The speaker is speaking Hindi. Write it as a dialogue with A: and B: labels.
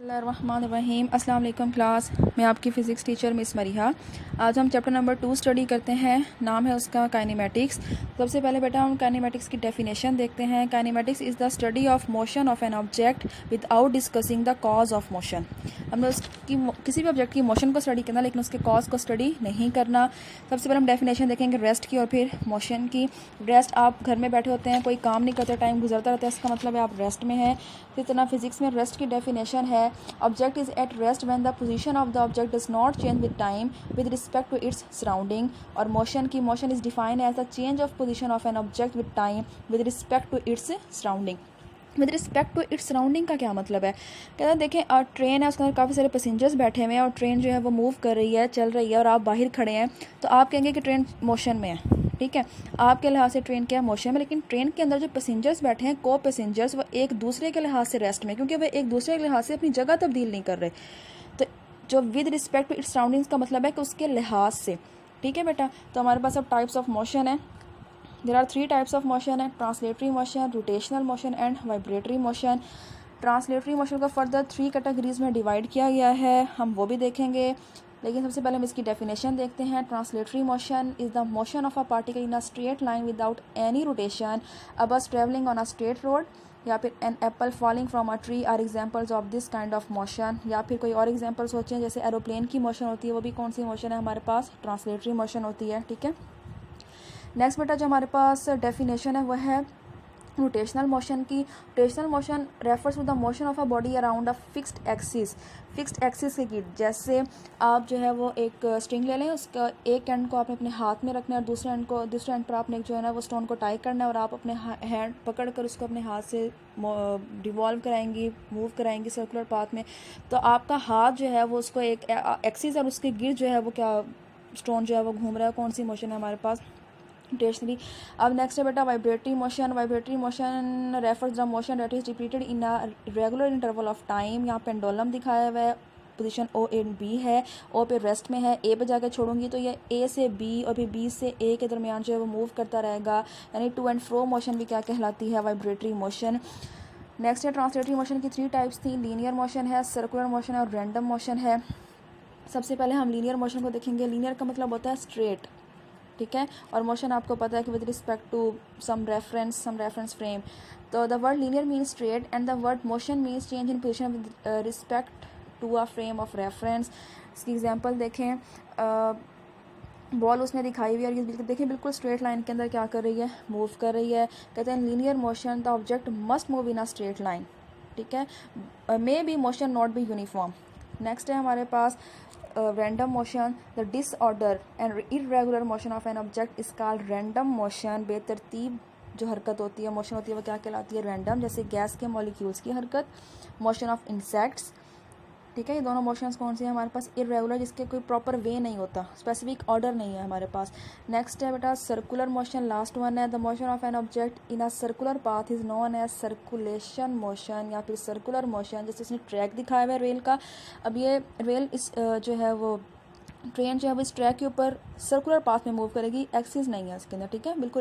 A: बिस्मिल्लाहिर्रहमानिर्रहीम। अस्सलाम वालेकुम क्लास, मैं आपकी फ़िज़िक्स टीचर मिस मरीहा। आज हम चैप्टर नंबर 2 स्टडी करते हैं। नाम है उसका काइनेमेटिक्स। सबसे पहले बेटा हम काइनेमेटिक्स की डेफिनेशन देखते हैं। Kinematics is the study of motion of an object without discussing the cause of motion. हमने उसकी किसी भी ऑब्जेक्ट की मोशन को स्टडी करना, लेकिन उसके कॉज को स्टडी नहीं करना। सबसे पहले हम डेफिनेशन देखेंगे रेस्ट की और फिर मोशन की। रेस्ट, आप घर में बैठे होते हैं, कोई काम नहीं करते, टाइम गुजरता रहता है, इसका मतलब है आप रेस्ट में हैं। इसी तरह फिजिक्स में रेस्ट की डेफिनेशन है object is at rest when the position of the object does not change with time with respect to its surrounding. और motion is defined as the change of position of an object with time with respect to its surrounding. With respect to its surrounding का क्या मतलब है? कहते हैं देखें, ट्रेन है, उसके अंदर काफ़ी सारे पैसेंजर्स बैठे हुए हैं और ट्रेन जो है वो मूव कर रही है, चल रही है, और आप बाहर खड़े हैं, तो आप कहेंगे कि ट्रेन मोशन में है। ठीक है, आपके लिहाज से ट्रेन क्या है? मोशन में। लेकिन ट्रेन के अंदर जो पैसेंजर्स बैठे हैं, को पैसेंजर्स, वो एक दूसरे के लिहाज से रेस्ट में, क्योंकि वो एक दूसरे के लिहाज से अपनी जगह तब्दील नहीं कर रहे। तो जो with respect to its surroundings का मतलब है कि उसके लिहाज से। ठीक है बेटा, तो हमारे पास अब टाइप्स ऑफ मोशन है। There are 3 types of motion है: translatory motion, rotational motion and vibratory motion. Translatory motion को फर्दर 3 कैटेगरीज में डिवाइड किया गया है, हम वो भी देखेंगे। लेकिन सबसे पहले हम इसकी डेफिनेशन देखते हैं। Translatory motion is the motion of a particle in a straight line without any rotation, a bus traveling on a straight road, या फिर an apple falling from a tree are examples of this kind of motion. या फिर कोई और एग्जाम्पल सोचें, जैसे एरोप्लेन की मोशन होती है, वो भी कौन सी मोशन है हमारे पास? ट्रांसलेटरी मोशन होती है। ठीक है, नेक्स्ट बेटा जो हमारे पास डेफिनेशन है वह है रोटेशनल मोशन की। Rotational motion refers to the motion of a body around a fixed axis. Fixed axis के गिर्द, जैसे आप जो है वो एक स्ट्रिंग ले लें, उसका एक एंड को आपने अपने हाथ में रखना है और दूसरे एंड पर आपने जो है ना वो स्टोन को टाई करना है, और आप अपने हैंड पकड़ कर उसको अपने हाथ से डिवॉल्व कराएंगी, मूव कराएंगी सर्कुलर पाथ में। तो आपका हाथ जो है वो उसको एक एक्सिस और उसके गिर्द जो है वो क्या स्टोन जो है वो घूम रहा है। कौन सी मोशन है हमारे पास? रोटेशनली। अब नेक्स्ट है बेटा vibratory motion. Vibratory motion refers the motion that is repeated in a regular interval of time. यहाँ पेंडुलम दिखाया हुआ है, पोजीशन ओ एंड बी है, ओ पे रेस्ट में है, ए पे जाकर छोड़ूंगी तो ये ए से बी और फिर बी से ए के दरमियान जो है वो मूव करता रहेगा, यानी टू एंड फ्रो मोशन भी क्या कहलाती है? Vibratory motion. नेक्स्ट है ट्रांसलेटरी मोशन की 3 टाइप्स थी। लीनियर मोशन है, सर्कुलर मोशन है और रैंडम मोशन है। सबसे पहले हम लीनियर मोशन को देखेंगे। लीनियर का मतलब होता है स्ट्रेट। ठीक है, और मोशन आपको पता है कि with respect to some reference frame. तो the word linear means straight and the word motion means change in position with respect to a frame of reference. इसकी एग्जांपल देखें, बॉल उसने दिखाई हुई है और ये देखें बिल्कुल स्ट्रेट लाइन के अंदर क्या कर रही है? मूव कर रही है। कहते हैं linear motion the object must move in a straight line. ठीक है, may be motion not be uniform. Next है हमारे पास random motion. The disorder and irregular motion of an object is called random motion. बेतरतीब जो हरकत होती है, मोशन होती है, वो क्या कहलाती है? रैंडम। जैसे गैस के मॉलिक्यूल्स की हरकत, मोशन ऑफ इंसेक्ट्स। ठीक है, ये दोनों मोशंस कौन से हैं हमारे पास? इरेगुलर, जिसके कोई प्रॉपर वे नहीं होता, स्पेसिफिक ऑर्डर नहीं है हमारे पास। नेक्स्ट है बेटा सर्कुलर मोशन, लास्ट वन है। The motion of an object in a circular path is known as circulation motion या फिर सर्कुलर मोशन। जैसे इसने ट्रैक दिखाया हुआ है रेल का। अब ये रेल इस जो है वो ट्रेन जो है वो इस ट्रैक के ऊपर सर्कुलर पाथ में मूव करेगी, एक्सिस नहीं है इसके अंदर। ठीक है, बिल्कुल